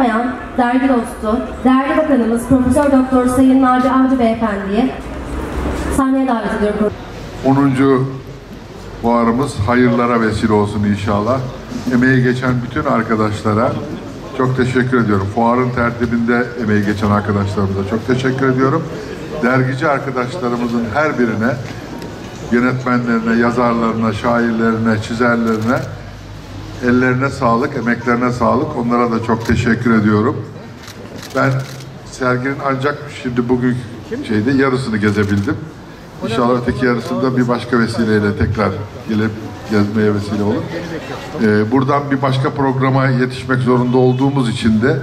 unutmayan dergi dostu, değerli bakanımız Profesör Doktor Sayın Naci Avcı Beyefendi'yi sahneye davet ediyorum. 10. fuarımız hayırlara vesile olsun inşallah. Emeği geçen bütün arkadaşlara çok teşekkür ediyorum. Fuarın tertibinde emeği geçen arkadaşlarımıza çok teşekkür ediyorum. Dergici arkadaşlarımızın her birine, yönetmenlerine, yazarlarına, şairlerine, çizerlerine ellerine sağlık, emeklerine sağlık. Onlara da çok teşekkür ediyorum. Ben serginin ancak şimdi bugün yarısını gezebildim. İnşallah öteki yarısında bir başka vesileyle tekrar gelip gezmeye vesile olur. Buradan bir başka programa yetişmek zorunda olduğumuz için de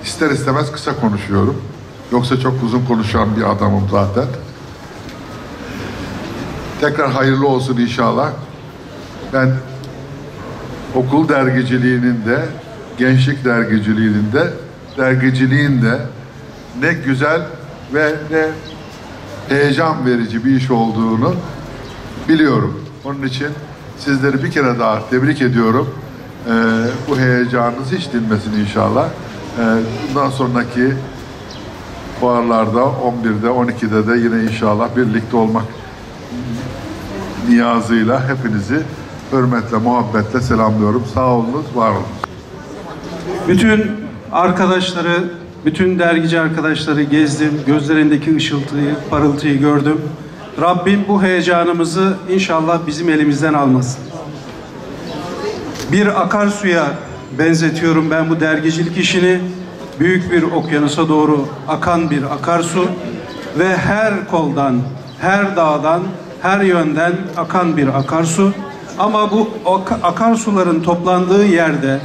ister istemez kısa konuşuyorum. Yoksa çok uzun konuşan bir adamım zaten. Tekrar hayırlı olsun inşallah. Ben okul dergiciliğinin de, gençlik dergiciliğin de ne güzel ve ne heyecan verici bir iş olduğunu biliyorum. Onun için sizleri bir kere daha tebrik ediyorum. Bu heyecanınız hiç dinmesin inşallah. Bundan sonraki fuarlarda 11'de, 12'de de yine inşallah birlikte olmak niyazıyla hepinizi hürmetle, muhabbetle selamlıyorum. Sağ olunuz, var olunuz. Bütün arkadaşları, bütün dergici arkadaşları gezdim. Gözlerindeki ışıltıyı, parıltıyı gördüm. Rabbim bu heyecanımızı inşallah bizim elimizden almasın. Bir akarsuya benzetiyorum ben bu dergicilik işini. Büyük bir okyanusa doğru akan bir akarsu ve her koldan, her dağdan, her yönden akan bir akarsu. Ama bu akarsuların toplandığı yerde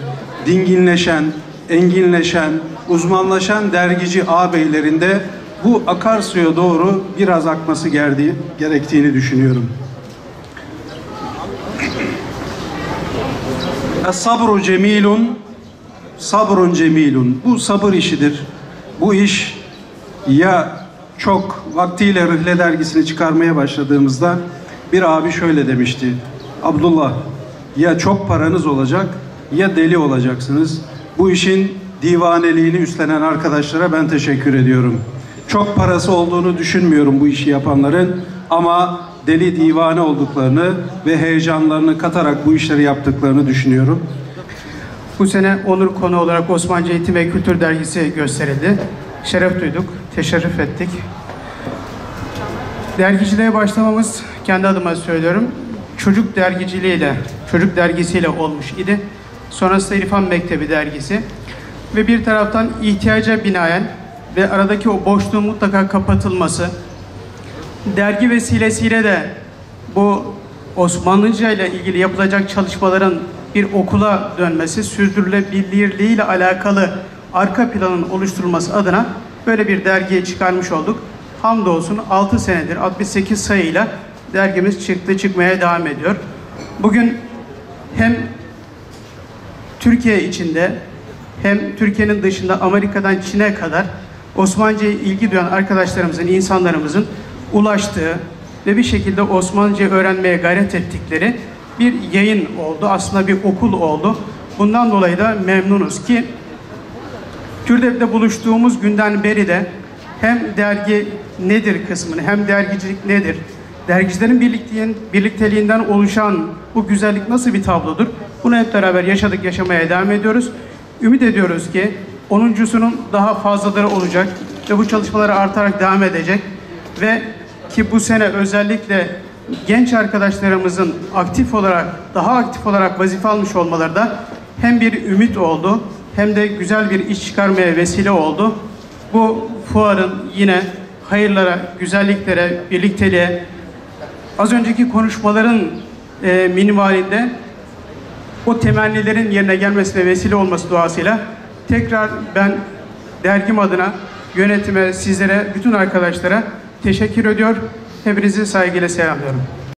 dinginleşen, enginleşen, uzmanlaşan dergici ağabeylerin de bu akarsuya doğru biraz akması gerektiğini düşünüyorum. Es-sabru cemilun, sabrun cemilun. Bu sabır işidir. Bu iş ya çok vaktiyle Rihle dergisini çıkarmaya başladığımızda bir abi şöyle demişti. Abdullah, ya çok paranız olacak ya deli olacaksınız. Bu işin divaneliğini üstlenen arkadaşlara ben teşekkür ediyorum. Çok parası olduğunu düşünmüyorum bu işi yapanların ama deli divane olduklarını ve heyecanlarını katarak bu işleri yaptıklarını düşünüyorum. Bu sene onur konu olarak Osmanlıca Eğitim ve Kültür Dergisi gösterildi. Şeref duyduk, teşerrüf ettik. Dergiciliğe başlamamız, kendi adıma söylüyorum, çocuk dergiciliğiyle, çocuk dergisiyle olmuş idi. Sonrasında İrfan Mektebi dergisi ve bir taraftan ihtiyaca binaen ve aradaki o boşluğun mutlaka kapatılması, dergi vesilesiyle de bu Osmanlıca ile ilgili yapılacak çalışmaların bir okula dönmesi, sürdürülebilirliği ile alakalı arka planın oluşturulması adına böyle bir dergiye çıkarmış olduk. Hamdolsun 6 senedir 68 sayıyla dergimiz çıkmaya devam ediyor. Bugün hem Türkiye içinde hem Türkiye'nin dışında Amerika'dan Çin'e kadar Osmanlıca'ya ilgi duyan arkadaşlarımızın, insanlarımızın ulaştığı ve bir şekilde Osmanlıca öğrenmeye gayret ettikleri bir yayın oldu. Aslında bir okul oldu. Bundan dolayı da memnunuz ki TÜRDEV'de buluştuğumuz günden beri de hem dergi nedir kısmını hem dergicilik nedir, dergicilerin birlikteliğinden oluşan bu güzellik nasıl bir tablodur? Bunu hep beraber yaşadık, yaşamaya devam ediyoruz. Ümit ediyoruz ki 10'uncusunun daha fazlaları olacak ve bu çalışmalar artarak devam edecek ve ki bu sene özellikle genç arkadaşlarımızın daha aktif olarak vazife almış olmaları da hem bir ümit oldu hem de güzel bir iş çıkarmaya vesile oldu. Bu fuarın yine hayırlara, güzelliklere, birlikteliğe, az önceki konuşmaların minvalinde o temennilerin yerine gelmesine vesile olması duasıyla tekrar ben dergim adına yönetime, sizlere, bütün arkadaşlara teşekkür ediyor. Hepinizi saygıyla selamlıyorum.